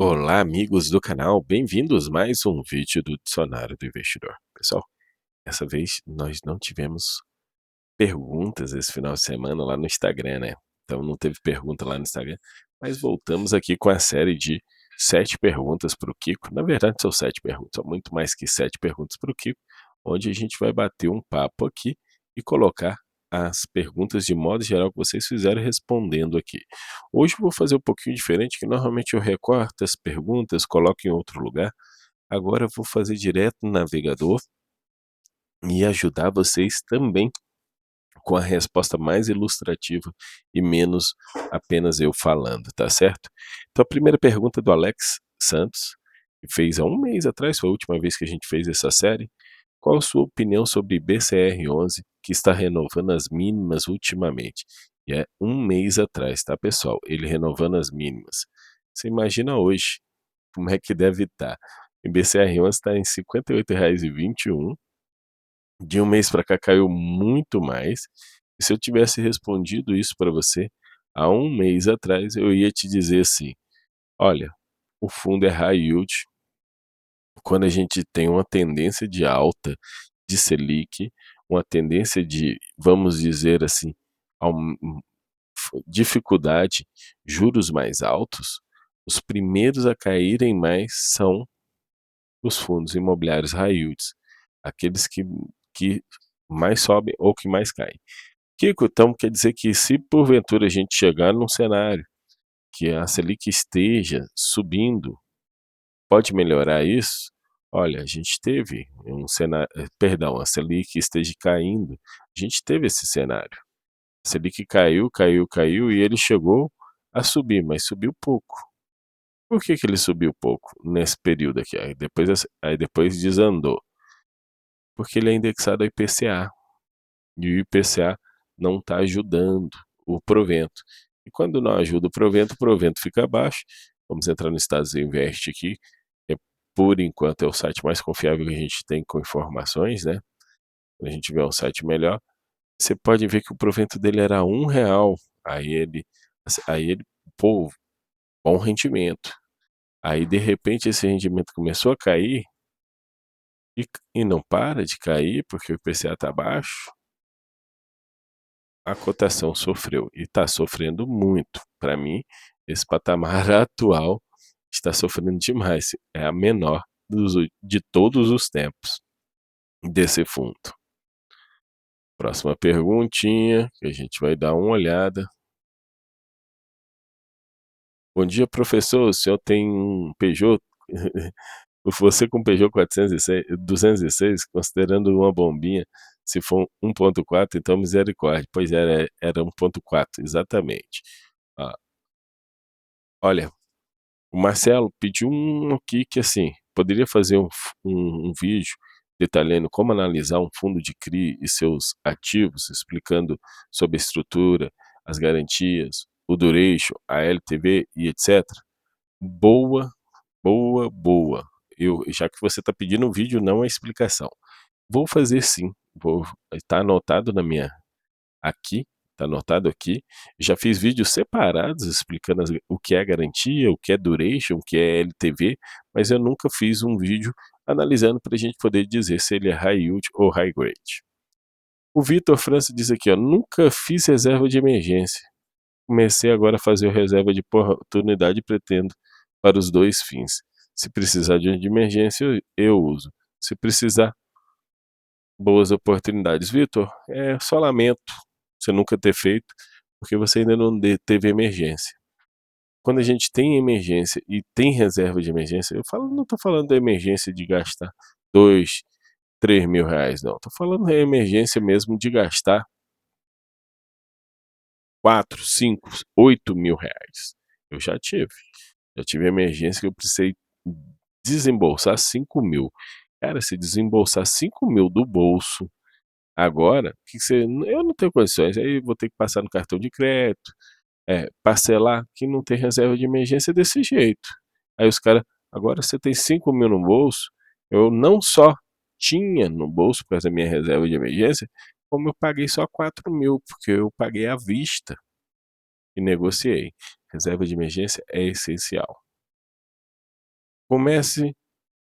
Olá, amigos do canal, bem-vindos a mais um vídeo do Dicionário do Investidor. Pessoal, dessa vez nós não tivemos perguntas esse final de semana lá no Instagram, né? Então não teve pergunta lá no Instagram, mas voltamos aqui com a série de 7 perguntas para o Kiko. Na verdade, são 7 perguntas, são muito mais que 7 perguntas para o Kiko, onde a gente vai bater um papo aqui e colocar as perguntas de modo geral que vocês fizeram respondendo aqui. Hoje eu vou fazer um pouquinho diferente, que normalmente eu recorto as perguntas, coloco em outro lugar. Agora eu vou fazer direto no navegador e ajudar vocês também com a resposta mais ilustrativa e menos apenas eu falando, tá certo? Então a primeira pergunta é do Alex Santos, que fez há um mês atrás, foi a última vez que a gente fez essa série. Qual a sua opinião sobre BCR11, que está renovando as mínimas ultimamente? E é um mês atrás, tá, pessoal? Ele renovando as mínimas. Você imagina hoje como é que deve estar. O BCR11 está em R$ 58,21. De um mês para cá caiu muito mais. E se eu tivesse respondido isso para você há um mês atrás, eu ia te dizer assim: olha, o fundo é high yield. Quando a gente tem uma tendência de alta de Selic, uma tendência de, vamos dizer assim, dificuldade, juros mais altos, os primeiros a caírem mais são os fundos imobiliários high yields, aqueles que mais sobem ou que mais caem. Kiko, então quer dizer que se porventura a gente chegar num cenário que a Selic esteja subindo, pode melhorar isso? Olha, a gente teve um cenário, perdão, a Selic esteja caindo, a gente teve esse cenário. A Selic caiu, caiu, caiu e ele chegou a subir, mas subiu pouco. Por que que ele subiu pouco nesse período aqui? Aí depois desandou. Porque ele é indexado ao IPCA. E o IPCA não está ajudando o provento. E quando não ajuda o provento fica baixo. Vamos entrar no Estados Invest aqui, que por enquanto é o site mais confiável que a gente tem com informações, né? Quando a gente tiver um site melhor, você pode ver que o provento dele era R$ 1. Aí ele, pô, bom rendimento. Aí de repente esse rendimento começou a cair e não para de cair porque o IPCA está baixo. A cotação sofreu e está sofrendo muito. Para mim, esse patamar atual está sofrendo demais. É a menor de todos os tempos desse fundo. Próxima perguntinha, que a gente vai dar uma olhada. Bom dia, professor. O senhor tem um Peugeot? Você com Peugeot 406, 206, considerando uma bombinha, se for 1.4, então misericórdia. Pois era 1.4, exatamente. Ah, olha, o Marcelo pediu um aqui que, assim, poderia fazer um vídeo detalhando como analisar um fundo de CRI e seus ativos, explicando sobre a estrutura, as garantias, o duration, a LTV e etc. Boa, boa, boa. Já que você está pedindo um vídeo, não a explicação. Vou fazer sim. Está anotado na minha aqui, está anotado aqui. Já fiz vídeos separados explicando o que é garantia, o que é duration, o que é LTV, mas eu nunca fiz um vídeo analisando para a gente poder dizer se ele é high yield ou high grade. O Vitor França diz aqui, ó, nunca fiz reserva de emergência. Comecei agora a fazer reserva de oportunidade e pretendo para os dois fins. Se precisar de emergência, eu uso. Se precisar, boas oportunidades. Vitor, só lamento você nunca ter feito, porque você ainda não teve emergência. Quando a gente tem emergência e tem reserva de emergência, não estou falando da emergência de gastar 2, 3 mil reais, não. Estou falando da emergência mesmo de gastar 4, 5, 8 mil reais. Eu já tive. Já tive emergência que eu precisei desembolsar 5 mil. Cara, se desembolsar 5 mil do bolso agora, eu não tenho condições, aí eu vou ter que passar no cartão de crédito, parcelar, que não tem reserva de emergência desse jeito. Aí os caras, agora você tem 5 mil no bolso, eu não só tinha no bolso por causa da minha reserva de emergência, como eu paguei só 4 mil, porque eu paguei à vista e negociei. Reserva de emergência é essencial.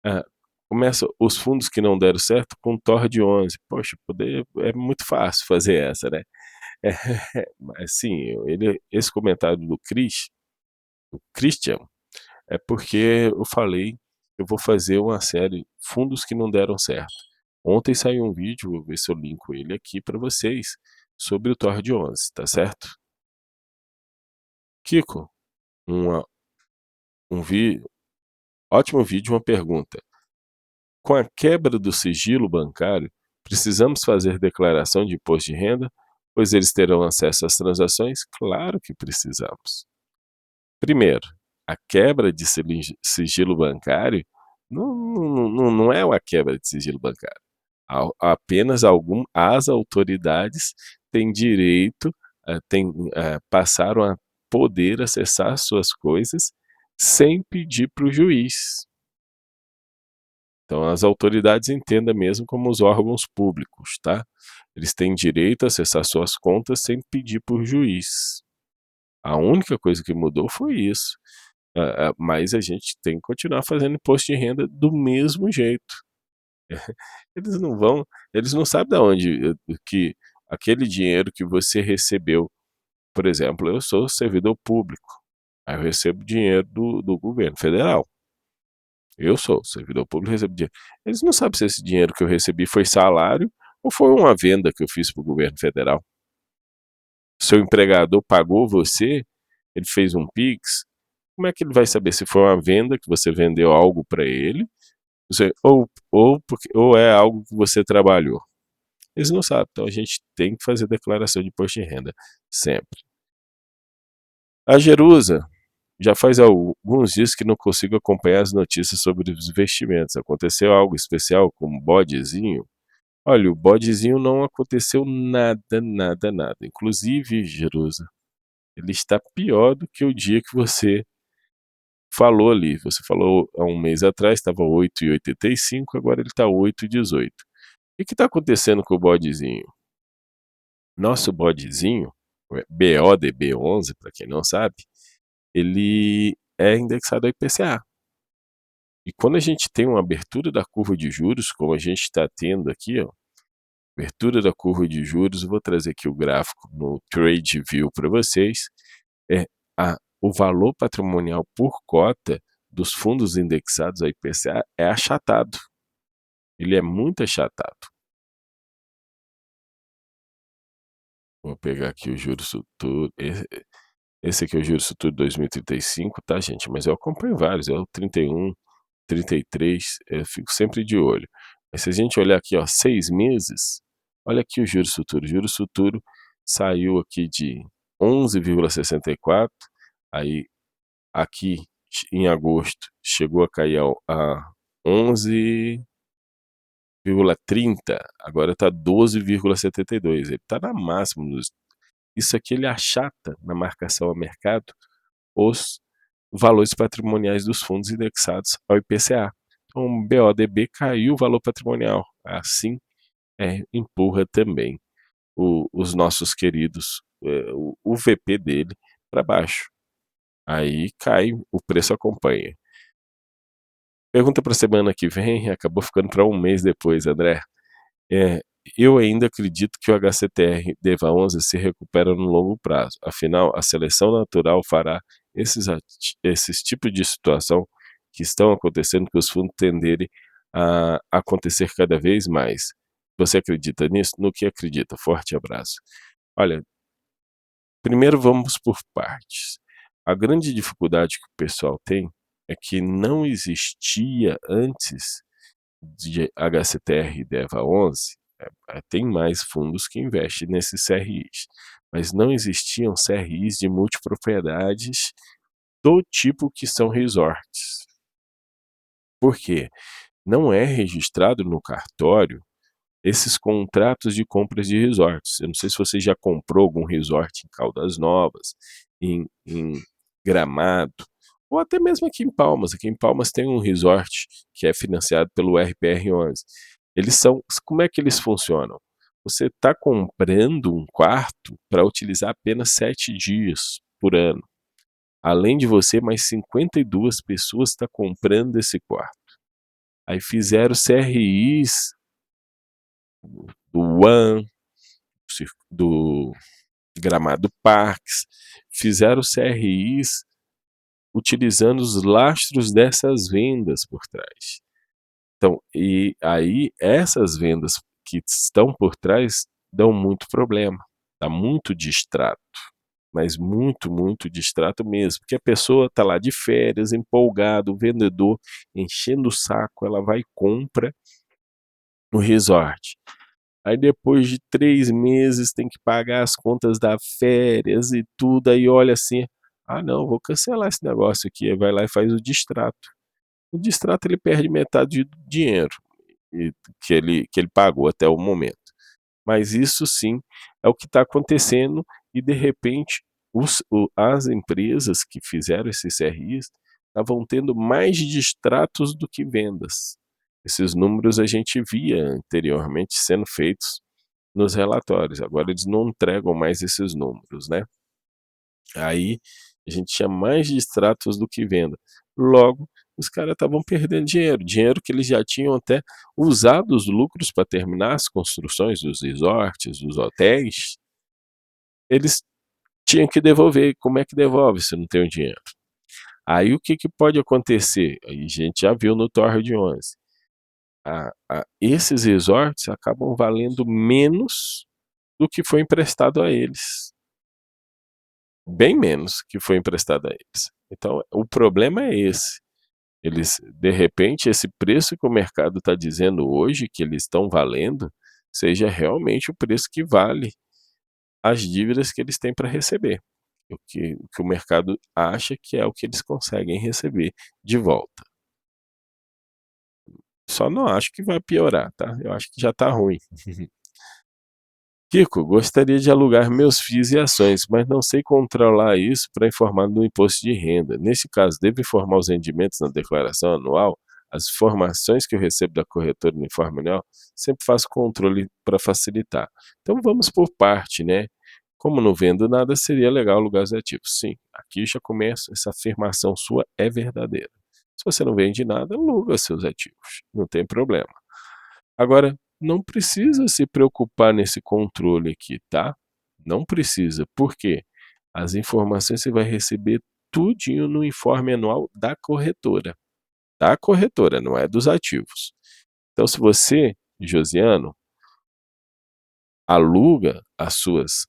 ah, começa os fundos que não deram certo com Thor de 11. Poxa, poder é muito fácil fazer essa, né. Mas sim, esse comentário do Christian, é porque eu falei, eu vou fazer uma série fundos que não deram certo. Ontem saiu um vídeo, vou ver se eu linko ele aqui para vocês, sobre o Thor de 11, tá certo? Kiko, uma um vi ótimo vídeo, uma pergunta: com a quebra do sigilo bancário, precisamos fazer declaração de imposto de renda, pois eles terão acesso às transações? Claro que precisamos. Primeiro, a quebra de sigilo bancário não é uma quebra de sigilo bancário. Apenas as autoridades têm direito, passaram a poder acessar suas coisas sem pedir para o juiz. Então, as autoridades entendam mesmo como os órgãos públicos, tá? Eles têm direito a acessar suas contas sem pedir por juiz. A única coisa que mudou foi isso. Mas a gente tem que continuar fazendo imposto de renda do mesmo jeito. Eles não vão, eles não sabem de onde que aquele dinheiro que você recebeu. Por exemplo, eu sou servidor público, aí eu recebo dinheiro do governo federal. Eu sou servidor público, recebo dinheiro. Eles não sabem se esse dinheiro que eu recebi foi salário ou foi uma venda que eu fiz para o governo federal. Seu empregador pagou você, ele fez um Pix, como é que ele vai saber se foi uma venda que você vendeu algo para ele, ou é algo que você trabalhou? Eles não sabem, então a gente tem que fazer declaração de imposto de renda, sempre. A Jerusa, já faz alguns dias que não consigo acompanhar as notícias sobre os investimentos. Aconteceu algo especial com o bodezinho? Olha, o bodezinho não aconteceu nada, nada, nada. Inclusive, Jerusa, ele está pior do que o dia que você falou ali. Você falou há um mês atrás, estava 8,85, agora ele está 8,18. O que está acontecendo com o bodezinho? Nosso bodezinho, BODB11, para quem não sabe, ele é indexado ao IPCA. E quando a gente tem uma abertura da curva de juros, como a gente está tendo aqui, ó, abertura da curva de juros, eu vou trazer aqui o gráfico no TradeView para vocês, o valor patrimonial por cota dos fundos indexados ao IPCA é achatado. Ele é muito achatado. Vou pegar aqui o juros futuro. Esse aqui é o juros futuro 2035, tá, gente? Mas eu acompanho vários, é o 31, 33, eu fico sempre de olho. Mas se a gente olhar aqui, ó, 6 meses, olha aqui o juros futuro. O juros futuro saiu aqui de 11,64, aí aqui em agosto chegou a cair a 11,30, agora está 12,72. Ele está na máxima. Isso aqui ele achata na marcação a mercado os valores patrimoniais dos fundos indexados ao IPCA. Então, o BODB caiu o valor patrimonial, assim empurra também os nossos queridos, o VP dele para baixo. Aí cai, o preço acompanha. Pergunta para a semana que vem, acabou ficando para um mês depois, André. É, eu ainda acredito que o HCTR DEVA 11 se recupera no longo prazo. Afinal, a seleção natural fará esses tipos de situação que estão acontecendo, que os fundos tenderem a acontecer cada vez mais. Você acredita nisso? No que acredita? Forte abraço. Olha, primeiro vamos por partes. A grande dificuldade que o pessoal tem é que não existia antes de HCTR e DEVA 11, tem mais fundos que investem nesses CRIs, mas não existiam CRIs de multipropriedades do tipo que são resorts. Por quê? Não é registrado no cartório esses contratos de compras de resorts. Eu não sei se você já comprou algum resort em Caldas Novas, em Gramado, ou até mesmo aqui em Palmas. Aqui em Palmas tem um resort que é financiado pelo RPR11. Como é que eles funcionam? Você está comprando um quarto para utilizar apenas 7 dias por ano. além de você, mais 52 pessoas estão comprando esse quarto. Aí fizeram CRIs do One, do Gramado Parques, fizeram CRIs utilizando os lastros dessas vendas por trás. Então, e aí essas vendas que estão por trás dão muito problema, dá muito distrato, mas muito, muito distrato mesmo, porque a pessoa está lá de férias, empolgado, o vendedor enchendo o saco, ela vai e compra no resort. Aí depois de 3 meses tem que pagar as contas da férias e tudo, aí olha assim, ah não, vou cancelar esse negócio aqui, aí vai lá e faz o distrato. O distrato ele perde metade do dinheiro que ele pagou até o momento. Mas isso sim é o que está acontecendo e de repente as empresas que fizeram esses CRIs estavam tendo mais distratos do que vendas. Esses números a gente via anteriormente sendo feitos nos relatórios, agora eles não entregam mais esses números, né? Aí a gente tinha mais distratos do que venda. Logo, os caras estavam perdendo dinheiro, dinheiro que eles já tinham até usado os lucros para terminar as construções dos resorts, dos hotéis, eles tinham que devolver. Como é que devolve se não tem o dinheiro? Aí o que, que pode acontecer? Aí a gente já viu no Torre 11. Esses resorts acabam valendo menos do que foi emprestado a eles. Bem menos que foi emprestado a eles. Então, o problema é esse. Eles, de repente, esse preço que o mercado está dizendo hoje que eles estão valendo, seja realmente o preço que vale as dívidas que eles têm para receber. O que o mercado acha que é o que eles conseguem receber de volta. Só não acho que vai piorar, tá? Eu acho que já está ruim. Kiko, gostaria de alugar meus FIIs e ações, mas não sei controlar isso para informar no imposto de renda. Nesse caso, devo informar os rendimentos na declaração anual? As informações que eu recebo da corretora no informe anual, sempre faço controle para facilitar. Então vamos por parte, né? Como não vendo nada, seria legal alugar os ativos. Sim, aqui já começa, essa afirmação sua é verdadeira. Se você não vende nada, aluga seus ativos, não tem problema. Agora, não precisa se preocupar nesse controle aqui, tá? Não precisa, por quê? As informações você vai receber tudinho no informe anual da corretora, não é dos ativos. Então, se você, Josiano, aluga as suas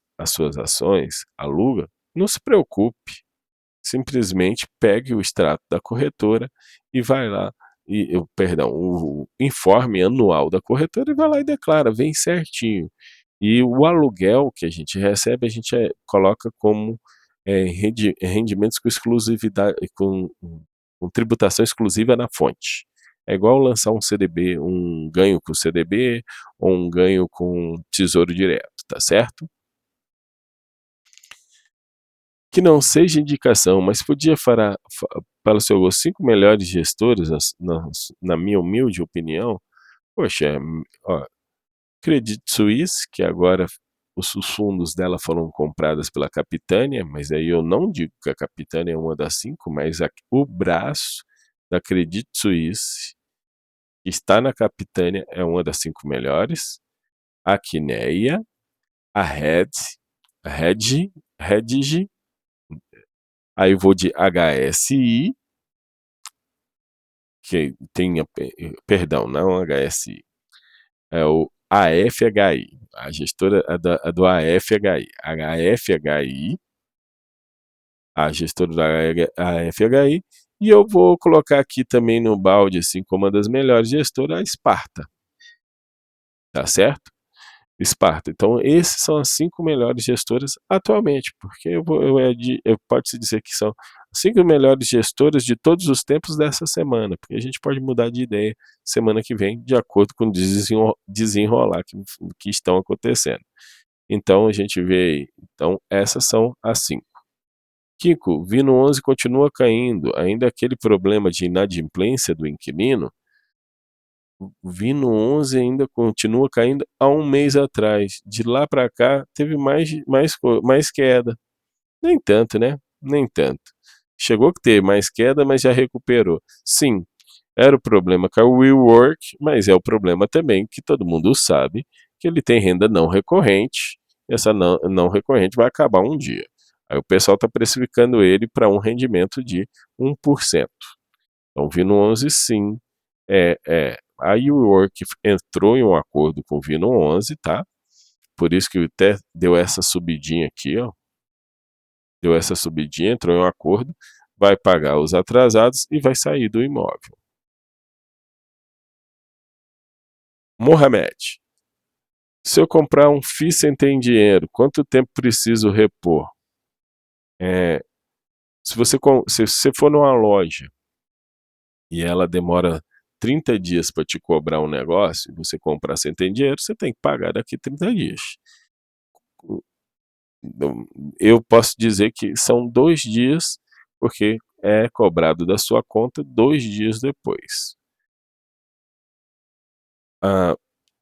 ações, aluga, não se preocupe, simplesmente pegue o extrato da corretora e vai lá, perdão, o informe anual da corretora e vai lá e declara, vem certinho. E o aluguel que a gente recebe, a gente coloca como rendimentos com exclusividade, com tributação exclusiva na fonte. É igual lançar um CDB, um ganho com CDB ou um ganho com Tesouro Direto, tá certo? Que não seja indicação, mas podia para o seu gosto, 5 melhores gestores, na minha humilde opinião. Poxa, ó, Credit Suisse, que agora os fundos dela foram comprados pela Capitânia, mas aí eu não digo que a Capitânia é uma das 5, mas o braço da Credit Suisse, que está na Capitânia, é uma das 5 melhores. A Quineia, a Redge, aí eu vou de HSI, que tem, perdão, não HSI, é o AFHI, a gestora é do AFHI, a gestora da AFHI, e eu vou colocar aqui também no balde, assim, como uma das melhores gestoras, a Sparta, tá certo? Sparta. Então, esses são as 5 melhores gestoras atualmente, porque pode-se dizer que são 5 melhores gestoras de todos os tempos dessa semana, porque a gente pode mudar de ideia semana que vem, de acordo com o desenrolar que estão acontecendo. Então, a gente vê aí. Então, essas são as 5. Kiko, Vino 11 continua caindo, ainda aquele problema de inadimplência do inquilino, o Vino 11 ainda continua caindo há um mês atrás. De lá para cá, teve mais queda. Nem tanto, né? Nem tanto. Chegou a ter mais queda, mas já recuperou. Sim, era o problema com a WeWork, mas é o problema também que todo mundo sabe que ele tem renda não recorrente, e essa não recorrente vai acabar um dia. Aí o pessoal está precificando ele para um rendimento de 1%. Então, Vino 11, sim, a WeWork entrou em um acordo com o Vino 11, tá? Por isso que até deu essa subidinha aqui, ó. Deu essa subidinha, entrou em um acordo, vai pagar os atrasados e vai sair do imóvel. Mohamed, se eu comprar um FII sem ter dinheiro, quanto tempo preciso repor? Se você for numa loja e ela demora 30 dias para te cobrar um negócio, e você comprar sem ter dinheiro, você tem que pagar daqui 30 dias. Eu posso dizer que são 2 dias, porque é cobrado da sua conta 2 dias depois.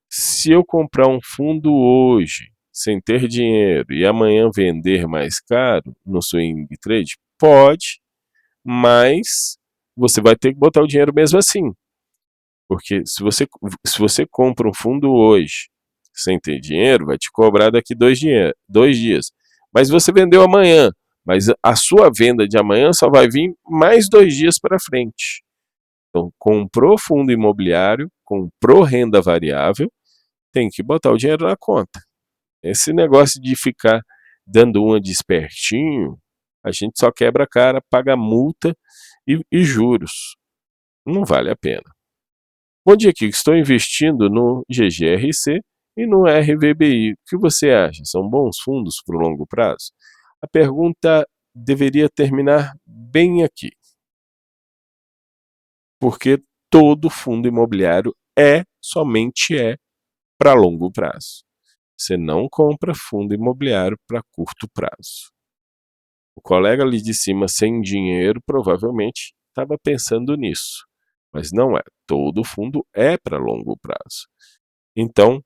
Se eu comprar um fundo hoje, sem ter dinheiro, e amanhã vender mais caro no swing trade, pode, mas você vai ter que botar o dinheiro mesmo assim. Porque se você compra um fundo hoje, sem ter dinheiro, vai te cobrar daqui 2 dias. Mas você vendeu amanhã, mas a sua venda de amanhã só vai vir mais 2 dias para frente. Então, comprou fundo imobiliário, comprou renda variável, tem que botar o dinheiro na conta. Esse negócio de ficar dando uma de espertinho, a gente só quebra a cara, paga multa e juros. Não vale a pena. Bom dia, Kiko. Estou investindo no GGRC e no RVBI. O que você acha? São bons fundos para o longo prazo? A pergunta deveria terminar bem aqui. Porque todo fundo imobiliário somente para longo prazo. Você não compra fundo imobiliário para curto prazo. O colega ali de cima, sem dinheiro, provavelmente estava pensando nisso. Mas não é. Todo fundo é para longo prazo. Então,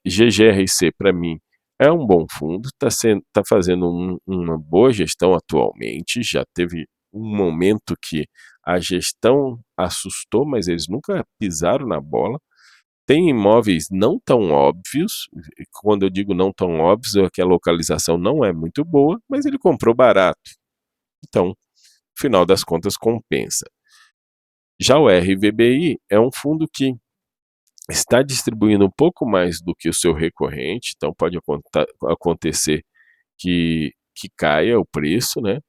GGRC para mim é um bom fundo, está fazendo uma boa gestão atualmente. Já teve um momento que a gestão assustou, mas eles nunca pisaram na bola. Tem imóveis não tão óbvios, quando eu digo não tão óbvios, é que a localização não é muito boa, mas ele comprou barato. Então, no final das contas, compensa. Já o RVBI é um fundo que está distribuindo um pouco mais do que o seu recorrente, então pode acontecer que caia o preço, né?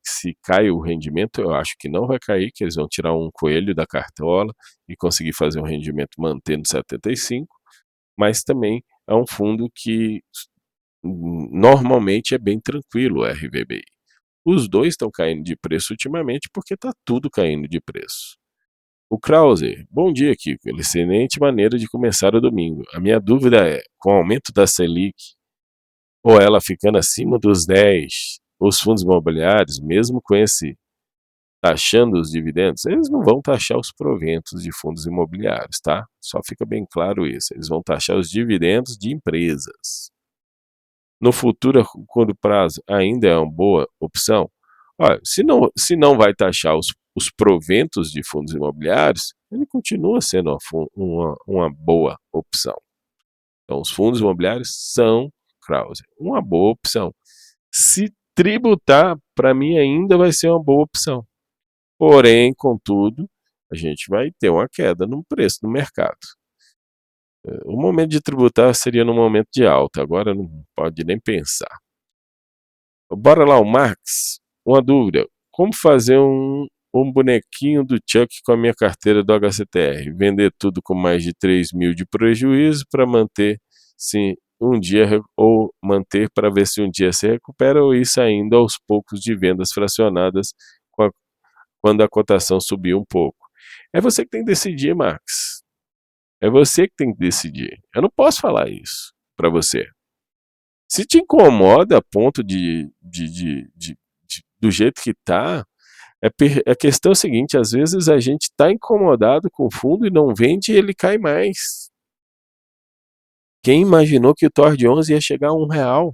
Se cai o rendimento, eu acho que não vai cair, que eles vão tirar um coelho da cartola e conseguir fazer um rendimento mantendo 75, mas também é um fundo que normalmente é bem tranquilo, o RVBI. Os dois estão caindo de preço ultimamente porque está tudo caindo de preço. O Krause, bom dia, Kiko. Excelente maneira de começar o domingo. A minha dúvida é, com o aumento da Selic, ou ela ficando acima dos 10, os fundos imobiliários, mesmo com esse taxando os dividendos, eles não vão taxar os proventos de fundos imobiliários, tá? Só fica bem claro isso. Eles vão taxar os dividendos de empresas. No futuro, a curto prazo, ainda é uma boa opção? Olha, se não vai taxar os proventos de fundos imobiliários, ele continua sendo uma boa opção. Então, os fundos imobiliários são, Krause, uma boa opção. Se tributar, para mim ainda vai ser uma boa opção. Porém, contudo, a gente vai ter uma queda no preço do mercado. O momento de tributar seria no momento de alta, agora não pode nem pensar. Bora lá, o Max. Uma dúvida. Como fazer um bonequinho do Chuck com a minha carteira do HCTR? Vender tudo com mais de 3 mil de prejuízo para manter se um dia ou manter para ver se um dia se recupera ou ir saindo aos poucos de vendas fracionadas quando a cotação subir um pouco. É você que tem que decidir, Max. É você que tem que decidir. Eu não posso falar isso para você. Se te incomoda a ponto do jeito que tá, a questão é a seguinte, às vezes a gente está incomodado com o fundo e não vende e ele cai mais. Quem imaginou que o TOR de 11 ia chegar a R$1?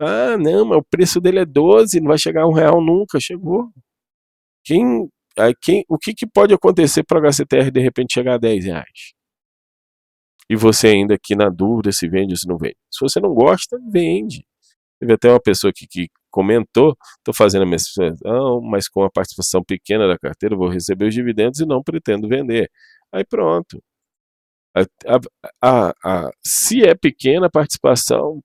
Ah, não, mas o preço dele é 12, não vai chegar a R$ 1 nunca. Chegou. O que pode acontecer para o HCTR de repente chegar a R$ 10? E você ainda aqui na dúvida se vende ou se não vende. Se você não gosta, vende. Teve até uma pessoa aqui que comentou: estou fazendo a minha situação, mas com a participação pequena da carteira, vou receber os dividendos e não pretendo vender. Aí pronto. Se é pequena a participação,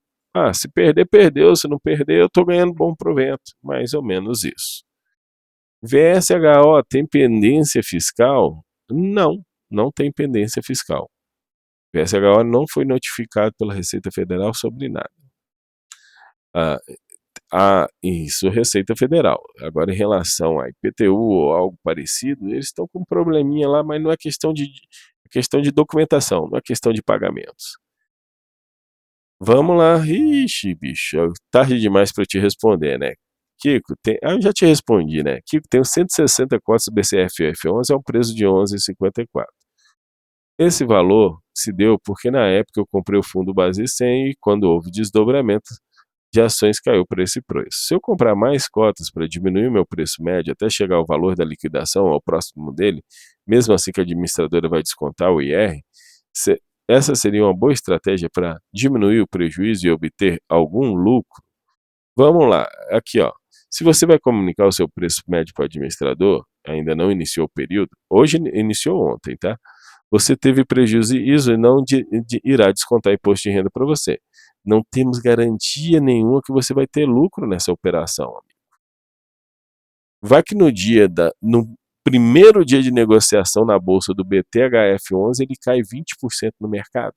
se perder, perdeu. Se não perder, eu estou ganhando bom provento. Mais ou menos isso. VSHO tem pendência fiscal? Não, não tem pendência fiscal. VSHO não foi notificado pela Receita Federal sobre nada. Isso, Receita Federal. Agora, em relação a IPTU ou algo parecido, eles estão com um probleminha lá, mas não é questão de documentação, não é questão de pagamentos. Vamos lá. Ixi, bicho, tarde demais para eu te responder, né? Kiko, eu já te respondi, né? Kiko, tem 160 cotas do BCFF11 a um preço de R$ 11,54. Esse valor se deu porque na época eu comprei o fundo base 100 e quando houve desdobramento de ações caiu para esse preço. Se eu comprar mais cotas para diminuir o meu preço médio até chegar ao valor da liquidação, ao próximo dele, mesmo assim que a administradora vai descontar o IR, essa seria uma boa estratégia para diminuir o prejuízo e obter algum lucro? Vamos lá, aqui ó. Se você vai comunicar o seu preço médio para o administrador, ainda não iniciou o período, hoje iniciou ontem, tá? Você teve prejuízo e não irá descontar imposto de renda para você. Não temos garantia nenhuma que você vai ter lucro nessa operação, amigo. Vai que no primeiro dia de negociação na bolsa do BTHF11, ele cai 20% no mercado.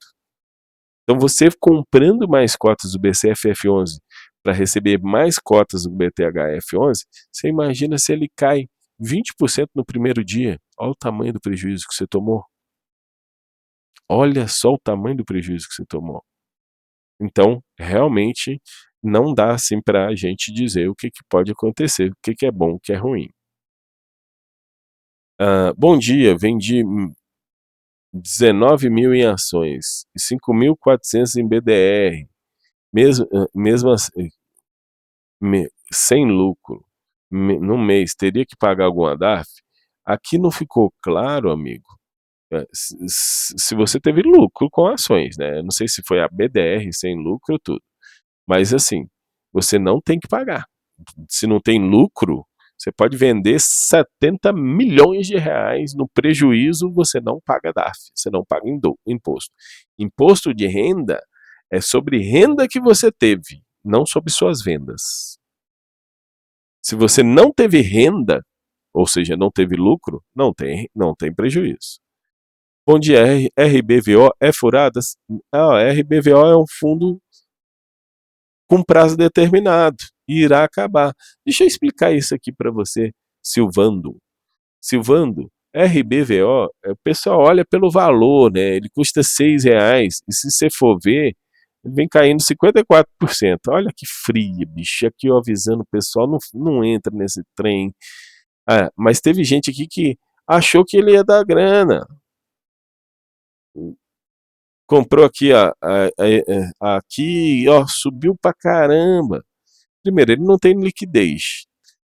Então você comprando mais cotas do BCFF11 para receber mais cotas do BTHF11, você imagina se ele cai 20% no primeiro dia. Olha o tamanho do prejuízo que você tomou. Olha só o tamanho do prejuízo que você tomou. Então, realmente, não dá assim para a gente dizer o que pode acontecer, o que é bom, o que é ruim. Bom dia, vendi 19 mil em ações e 5.400 em BDR, mesmo assim, sem lucro, no mês, teria que pagar alguma DARF? Aqui não ficou claro, amigo. Se você teve lucro com ações, né? Não sei se foi a BDR sem lucro ou tudo. Mas assim, você não tem que pagar. Se não tem lucro, você pode vender 70 milhões de reais no prejuízo, você não paga DARF, você não paga imposto. Imposto de renda é sobre renda que você teve, não sobre suas vendas. Se você não teve renda, ou seja, não teve lucro, não tem prejuízo. Bom dia, RBVO é furadas? RBVO é um fundo com prazo determinado e irá acabar. Deixa eu explicar isso aqui para você, Silvando. Silvando, RBVO, o pessoal olha pelo valor, né? Ele custa R$6 e se você for ver, ele vem caindo 54%. Olha que fria, bicho. Aqui eu avisando o pessoal, não entra nesse trem. Mas teve gente aqui que achou que ele ia dar grana. Comprou aqui, aqui, ó, subiu pra caramba. Primeiro, ele não tem liquidez,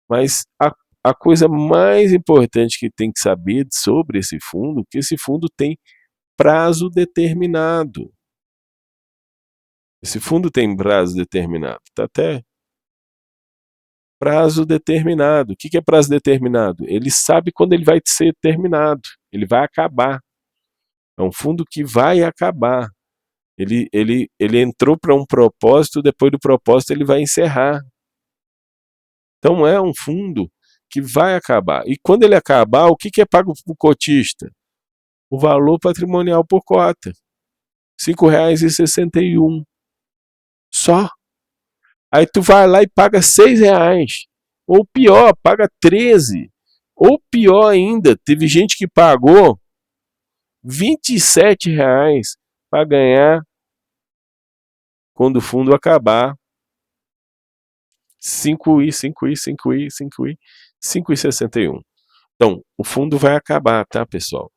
mas a coisa mais importante que tem que saber sobre esse fundo, que esse fundo tem prazo determinado. Esse fundo tem prazo determinado, tá até prazo determinado. O que é prazo determinado? Ele sabe quando ele vai ser terminado, ele vai acabar. É um fundo que vai acabar. Ele entrou para um propósito, depois do propósito ele vai encerrar. Então é um fundo que vai acabar. E quando ele acabar, o que é pago para o cotista? O valor patrimonial por cota. R$ 5,61. Só. Aí tu vai lá e paga R$6. Ou pior, paga 13. Ou pior ainda, teve gente que pagou R$27 para ganhar quando o fundo acabar. 5,61. Então, o fundo vai acabar, tá, pessoal?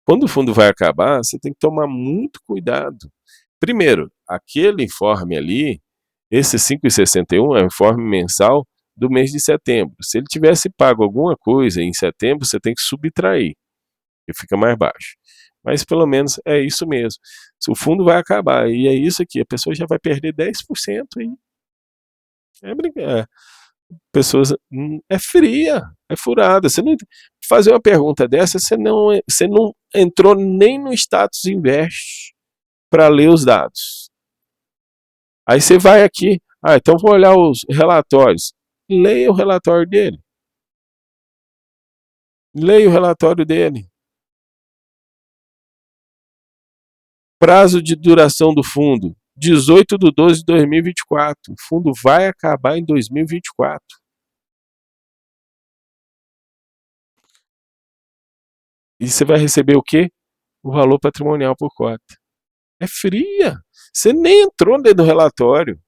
Quando o fundo vai acabar, você tem que tomar muito cuidado. Primeiro, aquele informe ali, Esse 5,61 é o informe mensal do mês de setembro. Se ele tivesse pago alguma coisa em setembro, você tem que subtrair, e fica mais baixo. Mas pelo menos é isso mesmo. O fundo vai acabar, e é isso aqui, a pessoa já vai perder 10% aí. É brincar. Pessoas, é fria, é furada. Você não fazer uma pergunta dessa, você não entrou nem no status invest para ler os dados. Aí você vai aqui, então vou olhar os relatórios. Leia o relatório dele. Leia o relatório dele. Prazo de duração do fundo, 18/12/2024. O fundo vai acabar em 2024. E você vai receber o quê? O valor patrimonial por cota. É fria. Você nem entrou dentro do relatório.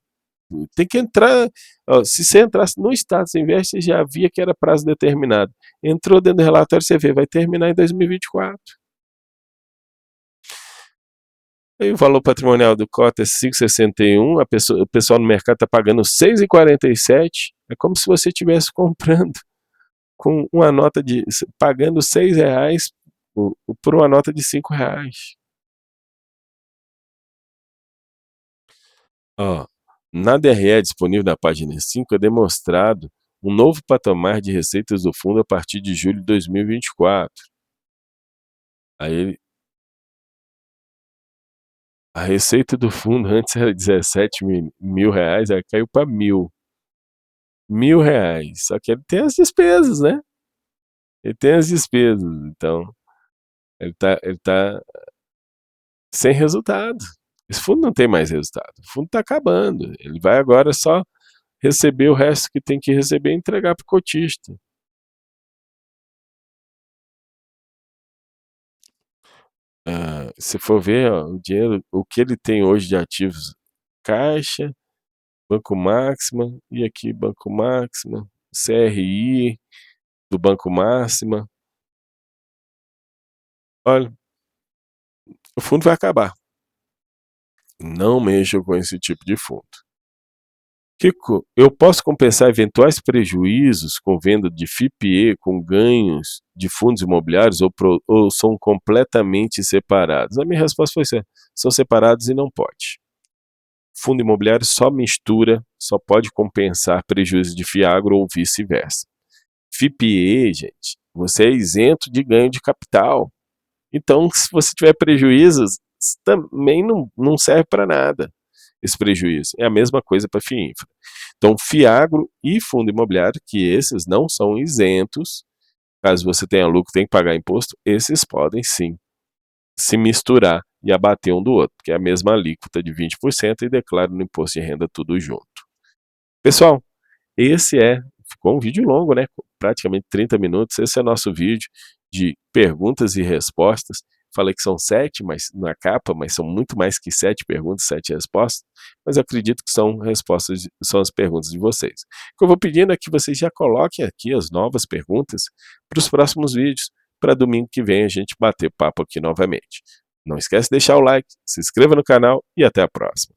Tem que entrar. Ó, se você entrasse no status invest, você já via que era prazo determinado. Entrou dentro do relatório, você vê, vai terminar em 2024. Aí o valor patrimonial do cota é 5,61, o pessoal no mercado está pagando 6,47. É como se você estivesse comprando com uma nota de. Pagando R$ 6 por uma nota de R$ 5. Ó, na DRE disponível na página 5 é demonstrado um novo patamar de receitas do fundo a partir de julho de 2024. Aí, a receita do fundo antes era 17 mil reais, aí caiu para 1.000 reais. Só que ele tem as despesas, né? Ele tem as despesas, então ele tá sem resultado. Esse fundo não tem mais resultado. O fundo está acabando. Ele vai agora só receber o resto que tem que receber e entregar para o cotista. Se for ver, ó, o dinheiro, o que ele tem hoje de ativos, Caixa, Banco Máxima, e aqui Banco Máxima, CRI do Banco Máxima. Olha, o fundo vai acabar. Não mexa com esse tipo de fundo. Kiko, eu posso compensar eventuais prejuízos com venda de FIPE com ganhos de fundos imobiliários ou são completamente separados? A minha resposta foi essa: são separados e não pode. Fundo imobiliário só mistura, só pode compensar prejuízo de FIAGRO ou vice-versa. FIPE, gente, você é isento de ganho de capital. Então, se você tiver prejuízos, também não serve para nada esse prejuízo. É a mesma coisa para FIINFRA. Então, FIAGRO e fundo imobiliário, que esses não são isentos, caso você tenha lucro, tem que pagar imposto, esses podem sim se misturar e abater um do outro, porque é a mesma alíquota de 20% e declara no imposto de renda tudo junto. Pessoal, ficou um vídeo longo, né? Praticamente 30 minutos. Esse é o nosso vídeo de perguntas e respostas. Falei que são 7, mas na capa, mas são muito mais que 7 perguntas, 7 respostas. Mas eu acredito que são respostas, são as perguntas de vocês. O que eu vou pedindo é que vocês já coloquem aqui as novas perguntas para os próximos vídeos, para domingo que vem a gente bater papo aqui novamente. Não esquece de deixar o like, se inscreva no canal e até a próxima.